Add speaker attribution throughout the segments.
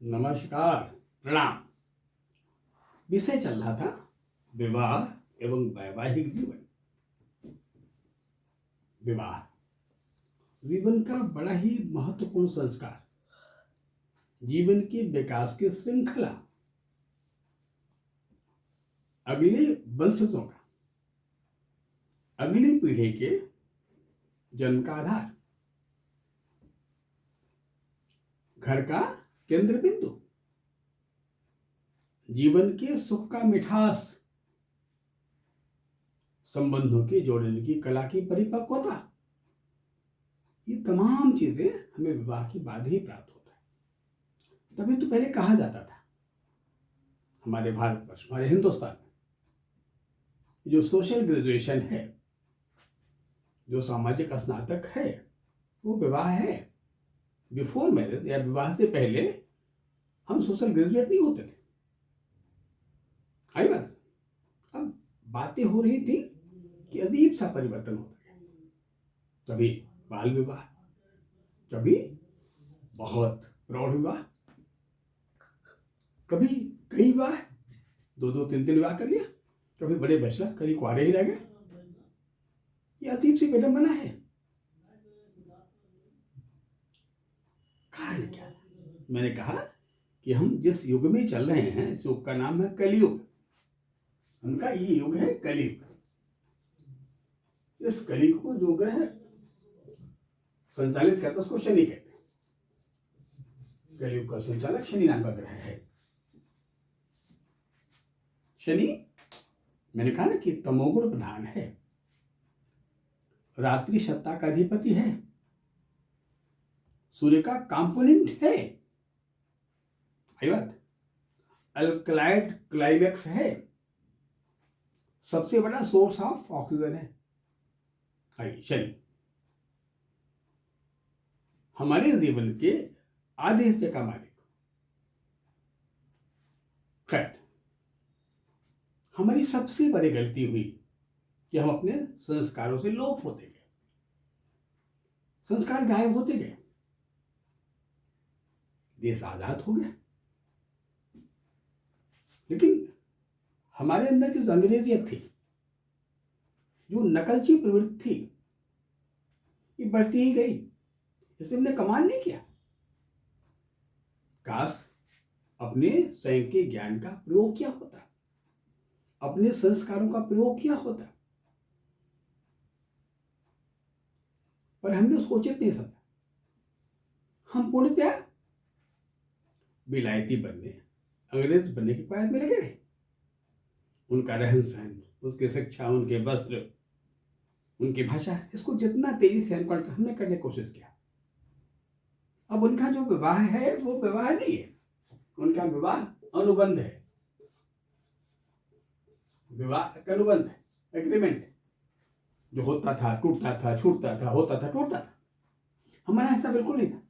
Speaker 1: नमस्कार। प्रणाम। विषय चल रहा था विवाह एवं वैवाहिक जीवन। विवाह जीवन का बड़ा ही महत्वपूर्ण संस्कार, जीवन के विकास की श्रृंखला, अगले वंशजों का, अगली पीढ़ी के जन्म का आधार, घर का केंद्र बिंदु, जीवन के सुख का मिठास, संबंधों के जोड़ने की कला की परिपक्वता, ये तमाम चीजें हमें विवाह के बाद ही प्राप्त होता है। तभी तो पहले कहा जाता था हमारे भारतवर्ष, हमारे हिंदुस्तान में जो सोशल ग्रेजुएशन है, जो सामाजिक स्नातक है, वो विवाह है। बिफोर मैरिज या विवाह से पहले हम सोशल ग्रेजुएट नहीं होते थे। आई बात। अब बातें हो रही थी कि अजीब सा परिवर्तन होता गया। कभी बाल विवाह, कभी बहुत प्रौढ़ विवाह, कभी कई विवाह, दो तीन विवाह कर लिया, कभी बड़े बैचलर, कभी कुंवारे ही रह गए। ये अजीब सी विडंबना है। कारण क्या है? मैंने कहा कि हम जिस युग में चल रहे हैं, इस युग का नाम है कलयुग। उनका ये युग है कलयुग। इस कलयुग को जो ग्रह संचालित करता है उसको शनि कहते हैं। कलयुग का संचालक शनि नाम का ग्रह है। शनि, मैंने कहा ना कि तमोगुण प्रधान है, रात्रि सत्ता का अधिपति है, सूर्य का कंपोनेंट है, अल्कलाइड क्लाइमेक्स है, सबसे बड़ा सोर्स ऑफ ऑक्सीजन है शनि। हमारे जीवन के आधे हिस्से का मालिक। खैर, हमारी सबसे बड़ी गलती हुई कि हम अपने संस्कारों से लोप होते गए, संस्कार गायब होते गए, देश आजाद हो गया। लेकिन हमारे अंदर की जो अंग्रेजियत थी, जो नकलची प्रवृत्ति थी, ये बढ़ती ही गई। इसमें हमने कमाल नहीं किया। काश अपने स्वयं के ज्ञान का प्रयोग किया होता, अपने संस्कारों का प्रयोग किया होता, पर हमने उसको उचित नहीं समझा। हम पूर्णतया विलायती बनने, अंग्रेज बनने की कवायद में लगे रहे। उनका रहन सहन, उसकी शिक्षा, उनके वस्त्र, उनकी भाषा, इसको जितना तेजी से हमने करने की कोशिश किया। अब उनका जो विवाह है वो विवाह नहीं है, उनका विवाह अनुबंध है। विवाह एक अनुबंध है, एग्रीमेंट, जो होता था टूटता था, छूटता था, होता था टूटता था। हमारा ऐसा बिल्कुल नहीं था।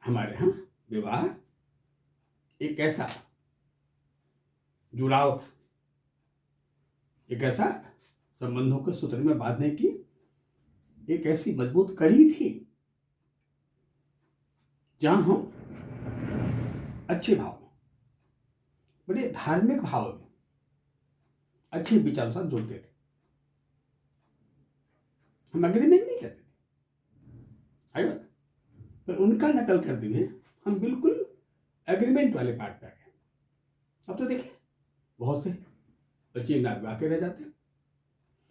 Speaker 1: हमारे यहाँ विवाह एक ऐसा जुड़ाव था, एक ऐसा संबंधों के सूत्र में बांधने की एक ऐसी मजबूत कड़ी थी, जहां हम अच्छे भाव में, बड़े धार्मिक भाव में, अच्छे विचारों साथ जुड़ते थे। हम एग्रीमेंट नहीं करते थे, आई बात। पर उनका नकल करते हुए हम बिल्कुल एग्रीमेंट वाले पार्ट पे आ गए। अब तो देखिए, बहुत से बच्चे विवाह के रह जाते हैं।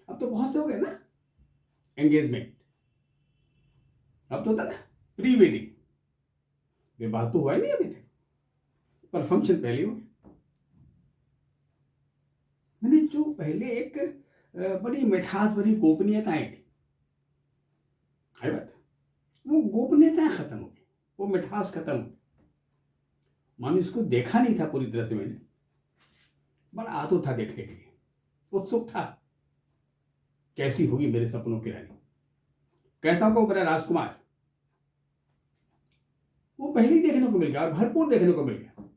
Speaker 1: अब तो बहुत से हो गए ना एंगेजमेंट। अब तो होता ना प्री वेडिंग। विवाह तो हुआ ही नहीं अभी तक, पर फंक्शन पहले हो गया। मैंने जो पहले एक बड़ी मिठास भरी गोपनीयताएं थी, आई बात, वो गोपनीयता खत्म हो गई, वो मिठास खत्म हो गई। मानो इसको देखा नहीं था पूरी तरह से। मैंने बड़ा आतुर था देखने के लिए, उत्सुक था, कैसी होगी मेरे सपनों की रानी, कैसा होगा मेरा राजकुमार। वो पहले ही देखने को मिल गया और भरपूर देखने को मिल गया।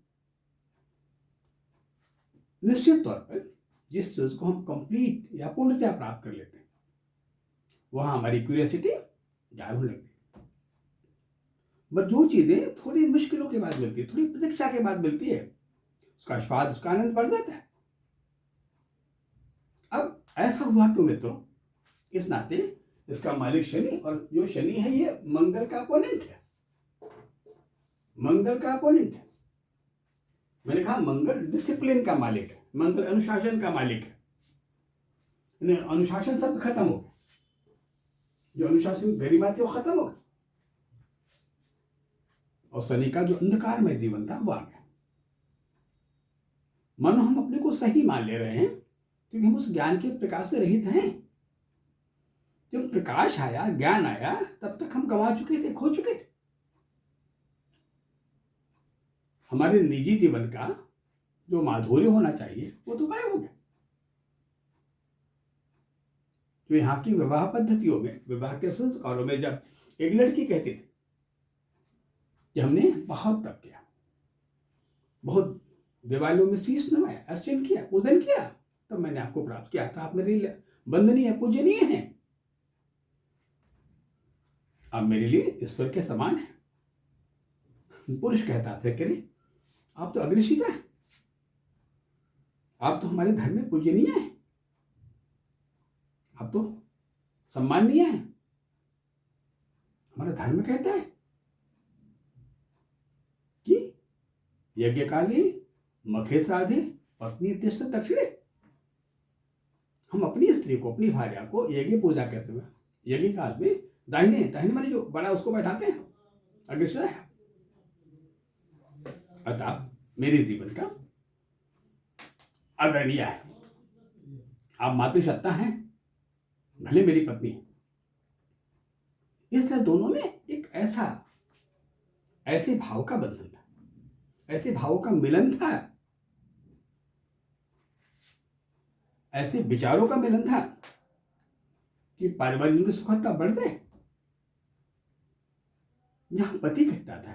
Speaker 1: निश्चित तौर पर जिस चीज को हम कंप्लीट या पूर्णतया प्राप्त कर लेते हैं, वहां हमारी क्यूरियोसिटी गायब होने लगती है। बट जो चीज़ें थोड़ी मुश्किलों के बाद मिलती है, थोड़ी प्रतीक्षा के बाद मिलती है, उसका स्वाद, उसका आनंद बढ़ जाता है। अब ऐसा हुआ क्यों मित्रों? इस नाते इसका मालिक शनि, और जो शनि है ये मंगल का अपोनेंट है। मंगल का अपोनेंट है। मैंने कहा मंगल डिसिप्लिन का मालिक है, मंगल अनुशासन का मालिक है। अनुशासन सब खत्म हो गया, जो अनुशासन गरिमा थी वो खत्म हो गया, और शनि का जो अंधकार में जीवन था वो आ गया। मानो हम अपने को सही मान ले रहे हैं, क्योंकि हम उस ज्ञान के प्रकाश से रहित हैं। जब प्रकाश आया, ज्ञान आया, तब तक हम गंवा चुके थे, खो चुके थे। हमारे निजी जीवन का जो माधुर्य होना चाहिए वो तो गायब हो गया। जो यहाँ की विवाह पद्धतियों में, विवाह के संस्कारों में, जब एक लड़की कहती थी कि हमने बहुत तप किया, बहुत देवालयों में शीश नवाया, अर्चन किया, पूजन किया, तब मैंने आपको प्राप्त किया था, आप मेरे लिए वंदनीय, पूजनीय हैं, आप मेरे लिए ईश्वर के समान हैं। पुरुष कहता था कि आप तो अग्रसिता है, आप तो हमारे धर्म में पूजनीय हैं, आप तो सम्माननीय हैं। हमारा धर्म कहता है कि यज्ञ काले मखे श्राद्धे पत्नी तिष्ठ दक्षिणे। हम अपनी स्त्री को, अपनी भार्या को यज्ञ पूजा के समय, यज्ञ काल में दाहिने दाहिने माने जो बड़ा उसको बैठाते हैं, अग्रसर है। अतः मेरे जीवन का आदरणीय है, आप मातृसत्ता हैं, भले मेरी पत्नी है। इस तरह दोनों में एक ऐसे भाव का बंधन था, ऐसे भावों का मिलन था, ऐसे विचारों का मिलन था कि पारिवारिक जीवन की सुखदता बढ़ जाए। यहां पति कहता था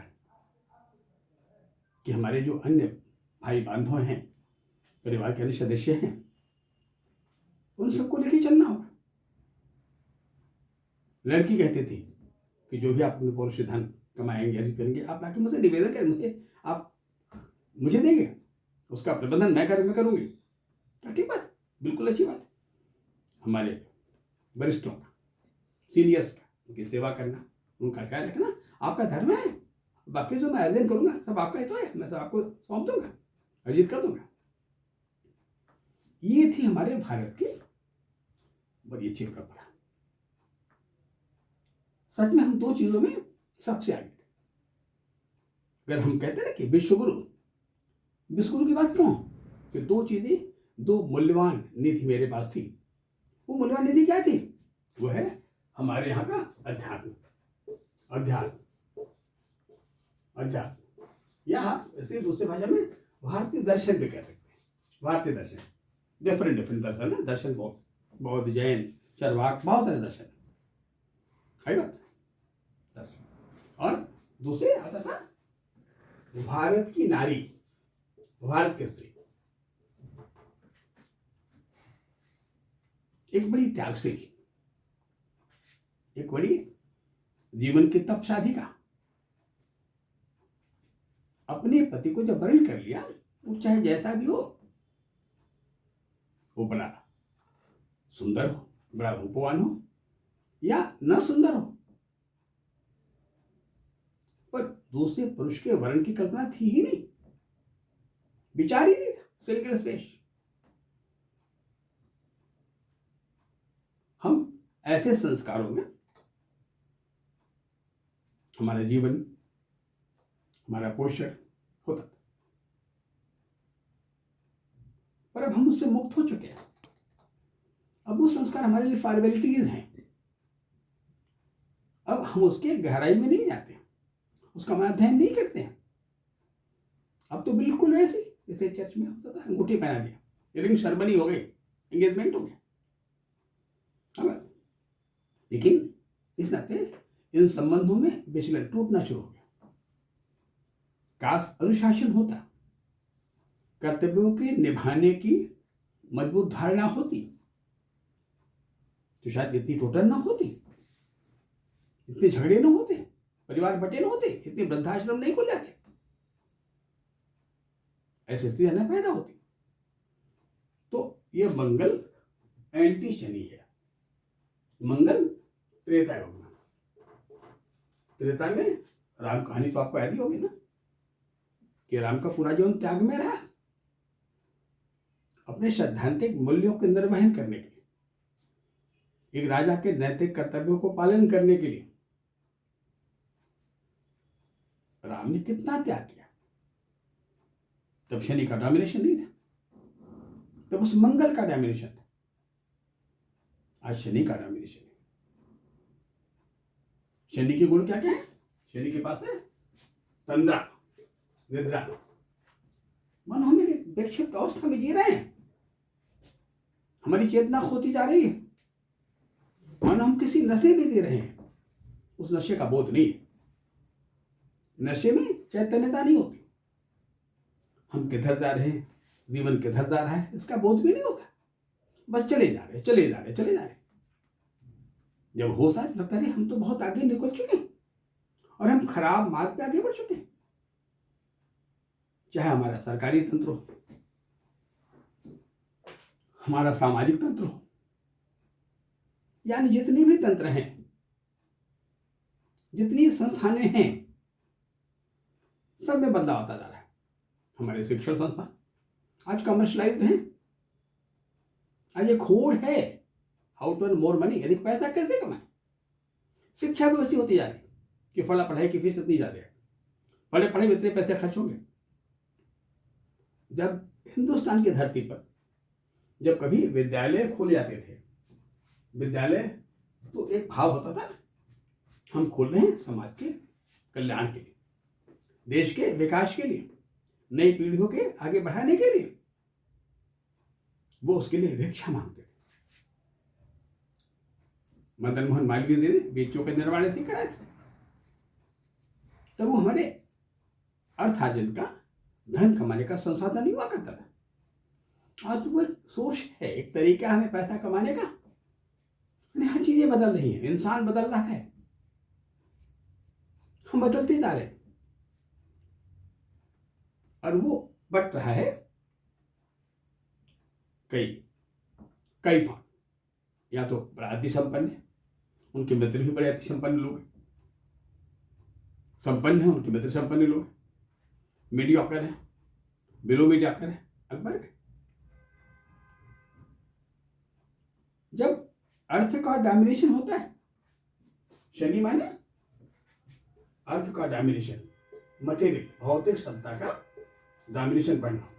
Speaker 1: कि हमारे जो अन्य भाई बांधव हैं, परिवार के अन्य सदस्य हैं, उन सबको लेके चलना होगा। लड़की कहती थी कि जो भी आप अपने पौरुष धन कमाएंगे, अर्जित करेंगे, आप आके मुझे निवेदन करें, आप मुझे देंगे, उसका प्रबंधन मैं करूंगी। ठीक बात, बिल्कुल अच्छी बात। हमारे वरिष्ठों का, सीनियर्स का, उनकी सेवा करना, उनका ख्याल रखना आपका धर्म है। बाकी जो मैं अर्जन करूंगा सब आपका ही तो है, मैं सब आपको सौंप दूंगा, अर्जित कर दूंगा। ये थी हमारे भारत की बड़ी अच्छी परंपरा। सच में हम दो चीजों में सबसे आगे थे। अगर हम कहते हैं ना कि विश्वगुरु की बात क्यों, कि दो चीजें, दो मूल्यवान निधि मेरे पास थी। वो मूल्यवान निधि क्या थी? वो है हमारे यहाँ का अध्यात्म, या इसे दूसरी भाषा में भारतीय दर्शन भी कह सकते हैं। भारतीय दर्शन, डिफरेंट दर्शन है, दर्शन बौद्ध, जैन, चरवाक, बहुत सारे दर्शन है बात दर्शन। और दूसरे आता था भारत की नारी, भारत की स्त्री, एक बड़ी त्यागशील, एक बड़ी जीवन की तप साधिका। अपने पति को जब वर्ण कर लिया, वो चाहे जैसा भी हो, वो बड़ा सुंदर हो, बड़ा रूपवान हो, या न सुंदर हो, पर दूसरे पुरुष के वर्ण की कल्पना थी ही नहीं, विचार ही नहीं था। Single space. हम ऐसे संस्कारों में हमारा जीवन, हमारा पोषण होता था, पर अब हम उससे मुक्त हो चुके हैं। अब वो संस्कार हमारे लिए फॉर्मेलिटीज हैं। अब हम उसके गहराई में नहीं जाते, उसका हमारा अध्ययन नहीं करते हैं। अब तो बिल्कुल वैसे जैसे चर्च में होता था, अंगूठी पहना दिया, रिंग सेरेमनी हो गई, एंगेजमेंट हो गया। अब लेकिन इस नाते इन संबंधों में विचलन टूटना शुरू हो गया। काश अनुशासन होता, कर्तव्यों के निभाने की मजबूत धारणा होती, तो शायद इतनी टोटल ना होती, इतने झगड़े ना होते, परिवार बटे न होते, इतने वृद्धाश्रम नहीं खुल जाते, ऐसी स्थितियां न पैदा होती। तो ये मंगल एंटी शनि है। मंगल त्रेता युग में, त्रेता में राम कहानी तो आपको याद ही होगी ना, कि राम का पूरा जीवन त्याग में रहा, अपने सैद्धांतिक मूल्यों के निर्वहन करने के लिए, एक राजा के नैतिक कर्तव्यों को पालन करने के लिए राम ने कितना त्याग किया। तब शनि का डोमिनेशन नहीं था, तब उस मंगल का डोमिनेशन था। आज शनि का डोमिनेशन है। शनि के गुण क्या क्या है? शनि के पास है तंद्रा, निद्रा। मन हम एक विक्षिप्त अवस्था में जी रहे हैं, हमारी चेतना खोती जा रही है, मन हम किसी नशे में दे रहे हैं, उस नशे का बोध नहीं है। नशे में चैतन्यता नहीं होती, हम किधर जा रहे हैं, जीवन किधर जा रहा है, इसका बोध भी नहीं होता, बस चले जा रहे चले जा रहे चले जा रहे। जब होश आए लगता है हम तो बहुत आगे निकल चुके हैं और हम खराब मार्ग पे आगे बढ़ चुके हैं। चाहे हमारा सरकारी तंत्र हो, हमारा सामाजिक तंत्र हो, यानी जितनी भी तंत्र हैं, जितनी संस्थानें हैं, सब में बदलाव आता जा रहा है। हमारे शिक्षण संस्थान आज कमर्शलाइज्ड हैं। आज एक होड़ है how to earn more money, यानी पैसा कैसे कमाएं। शिक्षा भी वैसी होती जा रही कि फला पढ़ाई की फीस इतनी ज्यादा है, पढ़े पढ़े में इतने पैसे खर्च होंगे। जब हिंदुस्तान की धरती पर जब कभी विद्यालय खुल जाते थे, विद्यालय तो एक भाव होता था, हम खोल रहे हैं समाज के कल्याण के लिए, देश के विकास के लिए, नई पीढ़ियों के आगे बढ़ाने के लिए। वो उसके लिए भिक्षा मांगते थे। मदन मोहन मालवीय जी ने बेटियों के निर्माण से कराया था। तब वो हमारे अर्थार्जन का, धन कमाने का संसाधन नहीं हुआ करता था। आज तो वो सोच है, एक तरीका हमें पैसा कमाने का। हर चीजें बदल रही हैं, इंसान बदल रहा है, हम बदलते जा रहे हैं और वो बट रहा है कई फार्म। या तो बड़ा अति संपन्न है, उनके मित्र भी बड़े अति संपन्न लोग हैं, संपन्न है उनके मित्र संपन्न लोग, मीडियोकर है, बिलो मीडियोकर है, अकबर है। जब अर्थ का डोमिनेशन होता है, शनि माने अर्थ का डोमिनेशन, मटेरियल भौतिक सत्ता का डोमिनेशन बढ़ना।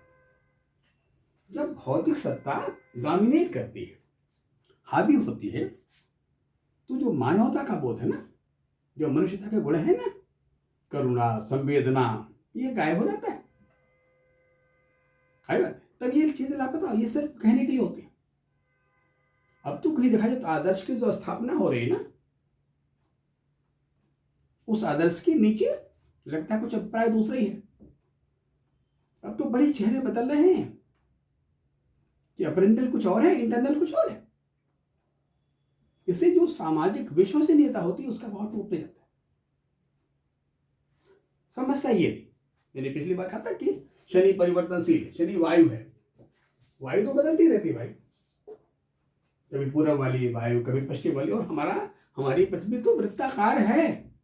Speaker 1: जब भौतिक सत्ता डोमिनेट करती है, हावी होती है, तो जो मानवता का बोध है ना, जो मनुष्यता के गुण है ना, करुणा, संवेदना, ये गायब हो जाता है। आई बात है। तब ये चीजें लापता, ये सिर्फ कहने के लिए होती है। अब तो कहीं देखा जाए तो आदर्श की जो स्थापना हो रही है ना, उस आदर्श के नीचे लगता है कुछ अभिप्राय दूसरा ही है। अब तो बड़े चेहरे बदल रहे हैं कि अपरेंटल कुछ और है, इंटरनल कुछ और है। इससे जो सामाजिक विश्वसनीयता होती है उसका भाव टूटने जाता है। समस्या ये भी, मैंने पिछली बार कहा था कि शनि परिवर्तनशील है, शनि वायु है, वायु तो बदलती रहती है भाई, कभी पूर्व वाली वायु, कभी पश्चिम वाली, और हमारी पृथ्वी तो वृत्ताकार है।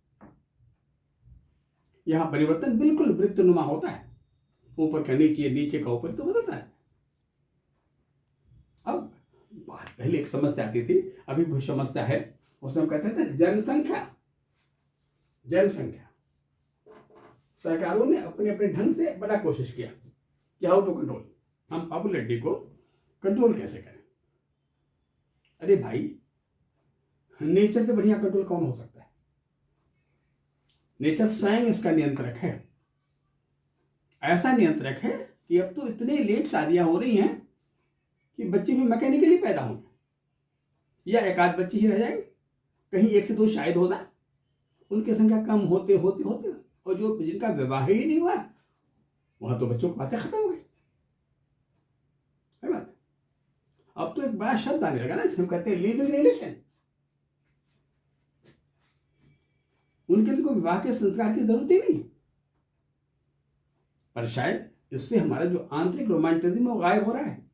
Speaker 1: यहां परिवर्तन बिल्कुल वृत्तनुमा होता है, ऊपर का नीचे, नीचे का ऊपर, तो बदलता है। अब पहले एक समस्या आती थी, अभी भी समस्या है, उसमें हम कहते थे जनसंख्या। सरकारों ने अपने अपने ढंग से बड़ा कोशिश किया कि हाउ टू कंट्रोल, हम पॉपुलेरिटी को कंट्रोल कैसे करें। अरे भाई, नेचर से बढ़िया कंट्रोल कौन हो सकता है? नेचर स्वयं इसका नियंत्रक है। ऐसा नियंत्रक है कि अब तो इतने लेट शादियां हो रही हैं कि बच्चे भी मैकेनिकली पैदा होंगे, या एक आध बच्चे ही रह जाएंगे, कहीं 1 से 2 शायद हो जाए, उनकी संख्या कम होते होते होते, और जो जिनका विवाह ही नहीं हुआ वहां तो बच्चों की बातें खत्म हो गई है बात। अब तो एक बड़ा शब्द आने लगा ना, जिसे हम कहते हैं लिविंग रिलेशन। उनके लिए कोई विवाह के संस्कार की जरूरत ही नहीं। पर शायद इससे हमारा जो आंतरिक रोमांटिज्म है वो गायब हो रहा है।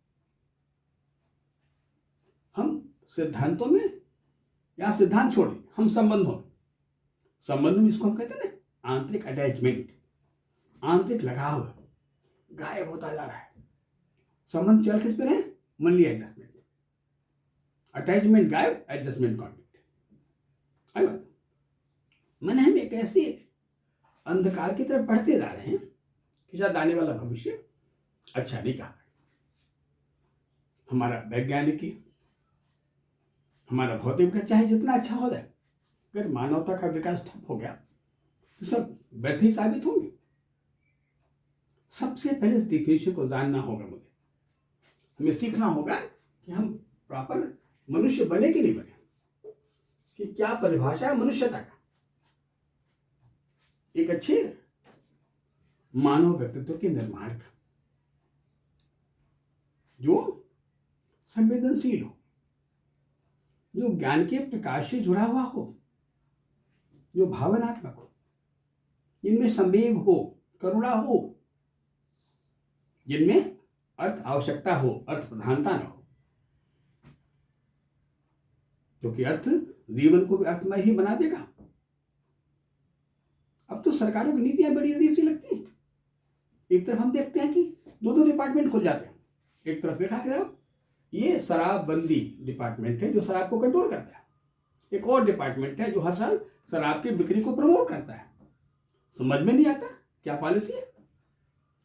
Speaker 1: हम सिद्धांतों में, या सिद्धांत छोड़िए, हम संबंधों में इसको हम कहते हैं ना आंतरिक अटैचमेंट, आंतरिक लगाव गायब होता जा रहा है। संबंध चल किस पे रहे? मनली एडजस्टमेंट, अटैचमेंट गायब, एडजस्टमेंट कॉन्फ्लिक्ट। आई बात, मन हम एक ऐसे अंधकार की तरफ बढ़ते जा रहे हैं कि शायद आने वाला भविष्य अच्छा नहीं कहा। हमारा वैज्ञानिकी, हमारा भौतिक विकास चाहे जितना अच्छा हो जाए, अगर मानवता का विकास ठप हो गया तो सब व्यर्थ ही साबित होंगे। सबसे पहले इस डिफिनेशन को जानना होगा, मुझे हमें सीखना होगा कि हम प्रॉपर मनुष्य बने कि नहीं बने, कि क्या परिभाषा है मनुष्यता का, एक अच्छे मानव व्यक्तित्व के निर्माण का, जो संवेदनशील हो, जो ज्ञान के प्रकाश से जुड़ा हुआ हो, जो भावनात्मक हो, जिनमें संवेग हो, करुणा हो, जिनमें अर्थ आवश्यकता हो, अर्थ प्रधानता न हो, क्योंकि अर्थ जीवन को भी अर्थमय ही बना देगा। अब तो सरकारों की नीतियां बड़ी अजीब सी लगती हैं। एक तरफ हम देखते हैं कि दो डिपार्टमेंट खुल जाते हैं। एक तरफ देखा कि ये शराबबंदी डिपार्टमेंट है जो शराब को कंट्रोल करता है, एक और डिपार्टमेंट है जो हर साल शराब की बिक्री को प्रमोट करता है। समझ में नहीं आता क्या पॉलिसी है।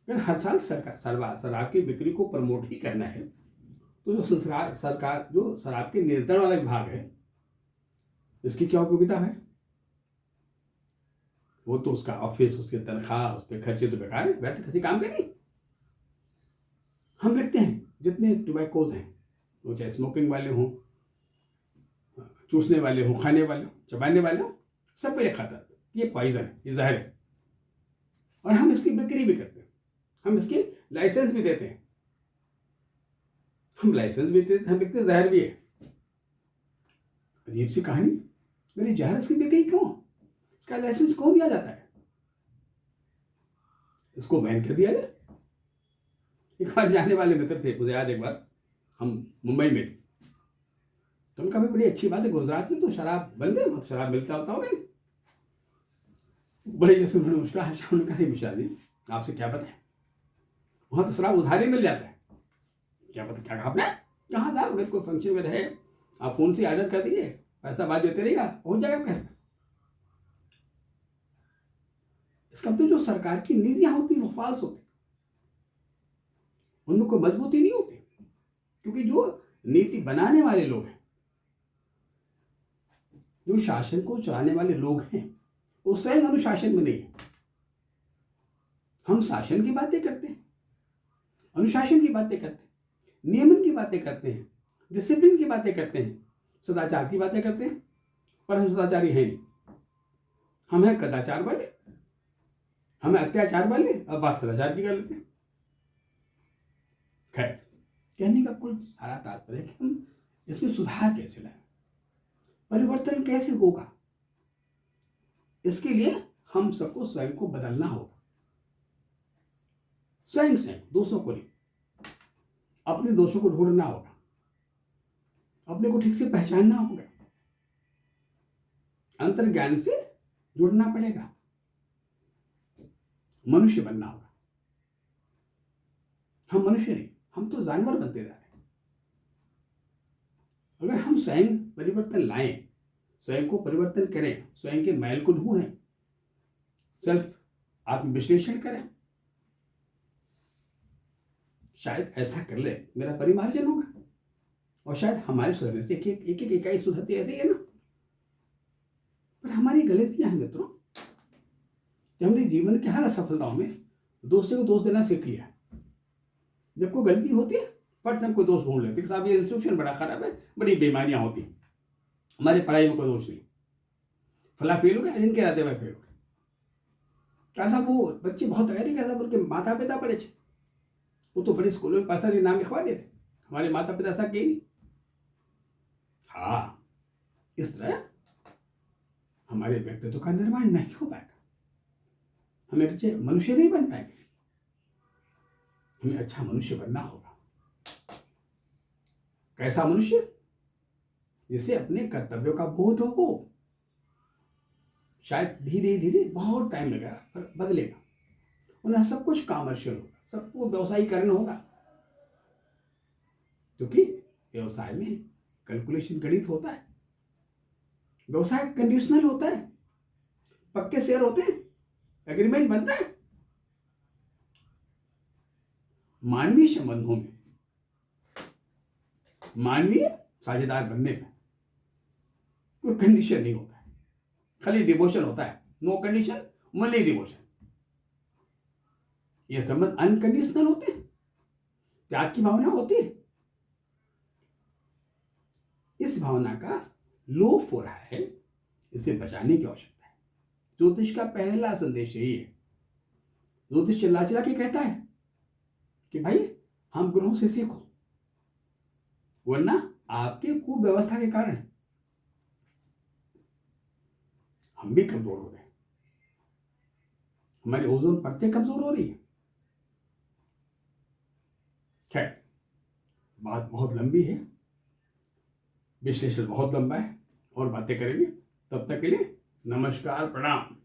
Speaker 1: अगर हर साल शराब की बिक्री को प्रमोट ही करना है तो जो सरकार जो शराब के नियंत्रण वाला विभाग है, इसकी क्या उपयोगिता है? वो तो उसका ऑफिस, उसकी तनख्वाह, उस पर खर्चे तो बेकार है, व्यर्थ किसी काम के नहीं। हम लिखते हैं जितने टोबैकोज हैं, वो चाहे स्मोकिंग वाले हों, चूसने वाले हों, खाने वाले हों, चबाने वाले हों, सब पे लिखा था ये पॉइजन है, ये जहर है। और हम इसकी बिक्री भी करते हैं, हम इसकी लाइसेंस भी देते हैं। हम लाइसेंस भी देते हैं, हम लिखते जहर भी है। अजीब सी कहानी, मेरी जहर की बिक्री क्यों? इसका लाइसेंस कौन दिया जाता है? इसको बैन कर दिया जाए। एक बार जाने वाले मित्र थे, मुझे याद, एक बार हम मुंबई में थे, तो उनका भी बड़ी अच्छी बात है, गुजरात में तो शराब बंद है, मतलब शराब मिलता होता होगा नहीं। बड़े जैसे उन्होंने मुस्कुरा हंसा, उन्होंने कहा मिश्रा जी आपसे क्या पता है, वहाँ तो शराब उधारी मिल जाता है। क्या पता, क्या कहा आपने? कहाँ साहब, अगर कोई फंक्शन में रहे आप फोन से ऑर्डर कर दीजिए, पैसा बाद देते रहेगा, पहुंच जाएगा आपके घर। इसका मतलब जो सरकार की नीतियां होती वो फॉल्स होती, उनमें कोई मजबूती नहीं होती, क्योंकि जो नीति बनाने वाले लोग हैं, जो शासन को चलाने वाले लोग हैं, वो स्वयं अनुशासन में नहीं है। हम शासन की बातें करते हैं, अनुशासन की बातें करते हैं, नियमन की बातें करते हैं, डिसिप्लिन की बातें करते हैं, सदाचार की बातें करते हैं, पर हम सदाचारी हैं नहीं। हम हैं कदाचार वाले, हमें अत्याचार वाले, अब बात सदाचार की कर लेते हैं। खैर, कहने का कुल सारा तात्पर्य है कि हम इसमें सुधार कैसे लाएं, परिवर्तन कैसे होगा, इसके लिए हम सबको स्वयं को बदलना होगा। स्वयं से, दूसरों को नहीं। अपने दोषों को ढूंढना होगा, अपने को ठीक से पहचानना होगा, अंतर्ज्ञान से जुड़ना पड़ेगा, मनुष्य बनना होगा। हम मनुष्य नहीं, हम तो जानवर बनते जा रहे हैं। अगर हम स्वयं परिवर्तन लाएं, स्वयं को परिवर्तन करें, स्वयं के मैल को ढूंढें, सेल्फ आत्मविश्लेषण करें, शायद ऐसा कर ले मेरा परिमार्जन होगा, और शायद हमारे सुधरने से एक इकाई सुधरती ऐसे ही है ना। पर हमारी गलतियां हैं मित्रों, कि हमने जीवन के हर असफलताओं में दूसरे को दोष देना सीख लिया। जब कोई गलती होती है फट से हम कोई दोष ढूंढ लेते कि साहब ये इंस्टीट्यूशन बड़ा खराब है, बड़ी बेईमानियां होती, हमारी पढ़ाई में कोई दोष नहीं, फला फेल हो गया, इनके इरादे में फेल हो गया, क्या साहब वो बच्चे बहुत तैयारी क्या साहब उनके माता पिता पढ़े थे, वो तो बड़े स्कूलों में पैसा नाम लिखवा देते, हमारे माता पिता ऐसा किए नहीं। हाँ, इस तरह हमारे व्यक्तित्व का निर्माण नहीं हो पाएगा, हमें अच्छे मनुष्य नहीं बन पाएंगे। हमें अच्छा मनुष्य बनना होगा। कैसा मनुष्य? जिसे अपने कर्तव्यों का बोध हो। शायद धीरे धीरे बहुत टाइम लगेगा पर बदलेगा। उन्हें सब कुछ कॉमर्शियल होगा, सबको व्यवसायीकरण होगा, क्योंकि व्यवसाय में कैलकुलेशन गणित होता है। व्यवसाय कंडीशनल होता है, पक्के शेयर होते हैं, एग्रीमेंट बनता है। मानवीय संबंधों में, मानवीय साझेदार बनने में कोई कंडीशन नहीं होता है, खाली डिवोशन होता है। No condition, only devotion. ये संबंध अनकंडीशनल होते हैं, त्याग की भावना होती है। इस भावना का लोप हो रहा है, इसे बचाने की आवश्यकता है। ज्योतिष का पहला संदेश यही है। ज्योतिष चिल्ला चिल्ला के कहता है कि भाई हम ग्रहों से सीखो, वरना आपके कुव्यवस्था के कारण हम भी कमजोर हो रहे हैं। हमारी ओजोन परतें कमजोर हो रही है। खैर, बात बहुत लंबी है, विश्लेषण बहुत लंबा है, और बातें करेंगे। तब तक के लिए नमस्कार, प्रणाम।